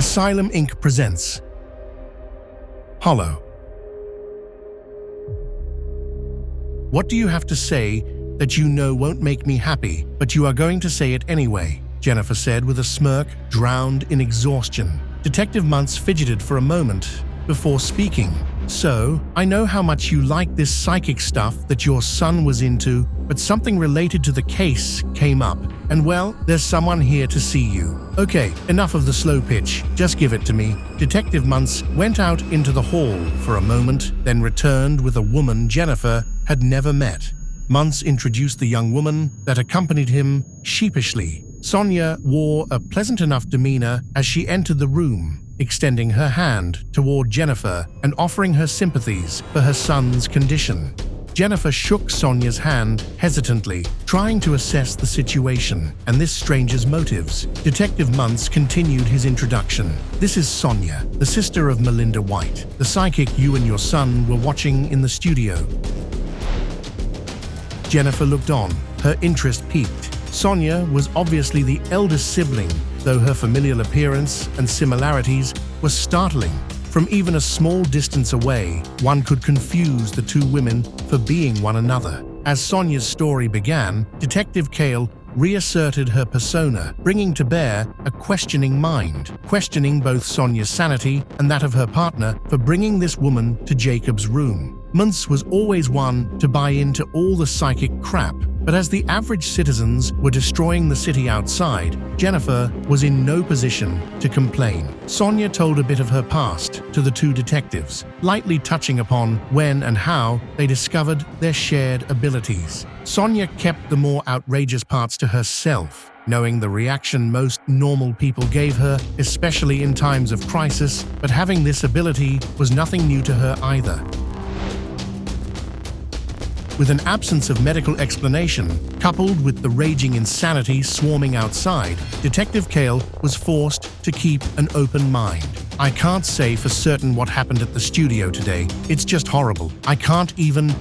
Asylum Inc. presents Hollow. What do you have to say that you know won't make me happy, but you are going to say it anyway? Jennifer said with a smirk drowned in exhaustion. Detective Muntz fidgeted for a moment before speaking. So, I know how much you like this psychic stuff that your son was into, but something related to the case came up. And well, there's someone here to see you. Okay, enough of the slow pitch. Just give it to me. Detective Muntz went out into the hall for a moment, then returned with a woman Jennifer had never met. Muntz introduced the young woman that accompanied him sheepishly. Sonya wore a pleasant enough demeanor as she entered the room, extending her hand toward Jennifer and offering her sympathies for her son's condition. Jennifer shook Sonya's hand hesitantly, trying to assess the situation and this stranger's motives. Detective Muntz continued his introduction. This is Sonya, the sister of Melinda White, the psychic you and your son were watching in the studio. Jennifer looked on, her interest piqued. Sonya was obviously the eldest sibling, though her familial appearance and similarities were startling. From even a small distance away, one could confuse the two women for being one another. As Sonya's story began, Detective Kale reasserted her persona, bringing to bear a questioning mind, questioning both Sonya's sanity and that of her partner for bringing this woman to Jacob's room. Muntz was always one to buy into all the psychic crap, but as the average citizens were destroying the city outside, Jennifer was in no position to complain. Sonya told a bit of her past to the two detectives, lightly touching upon when and how they discovered their shared abilities. Sonya kept the more outrageous parts to herself, knowing the reaction most normal people gave her, especially in times of crisis, but having this ability was nothing new to her either. With an absence of medical explanation, coupled with the raging insanity swarming outside, Detective Kale was forced to keep an open mind. I can't say for certain what happened at the studio today. It's just horrible. I can't even...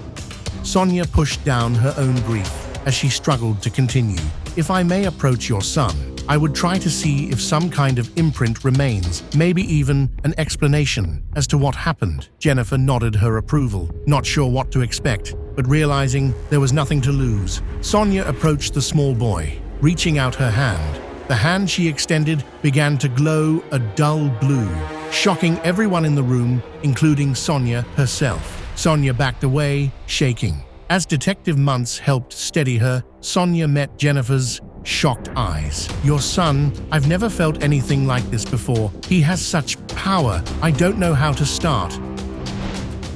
Sonya pushed down her own grief as she struggled to continue. If I may approach your son, I would try to see if some kind of imprint remains, maybe even an explanation as to what happened. Jennifer nodded her approval, not sure what to expect, but realizing there was nothing to lose. Sonya approached the small boy, reaching out her hand. The hand she extended began to glow a dull blue, shocking everyone in the room, including Sonya herself. Sonya backed away, shaking. As Detective Muntz helped steady her, Sonya met Jennifer's shocked eyes. Your son, I've never felt anything like this before. He has such power. I don't know how to start.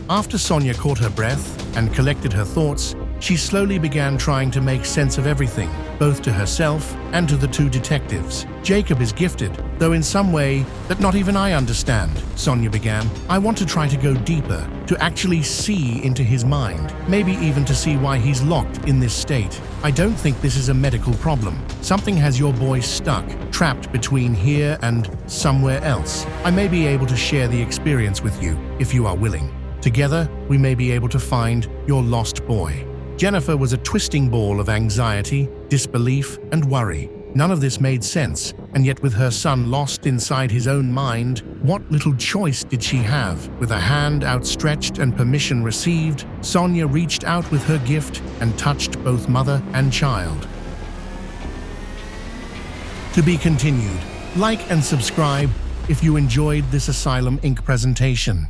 After Sonya caught her breath and collected her thoughts, she slowly began trying to make sense of everything, both to herself and to the two detectives. Jacob is gifted, though in some way that not even I understand, Sonya began. I want to try to go deeper, to actually see into his mind, maybe even to see why he's locked in this state. I don't think this is a medical problem. Something has your boy stuck, trapped between here and somewhere else. I may be able to share the experience with you, if you are willing. Together, we may be able to find your lost boy. Jennifer was a twisting ball of anxiety, disbelief, and worry. None of this made sense, and yet with her son lost inside his own mind, what little choice did she have? With a hand outstretched and permission received, Sonya reached out with her gift and touched both mother and child. To be continued. Like and subscribe if you enjoyed this Asylum Inc. presentation.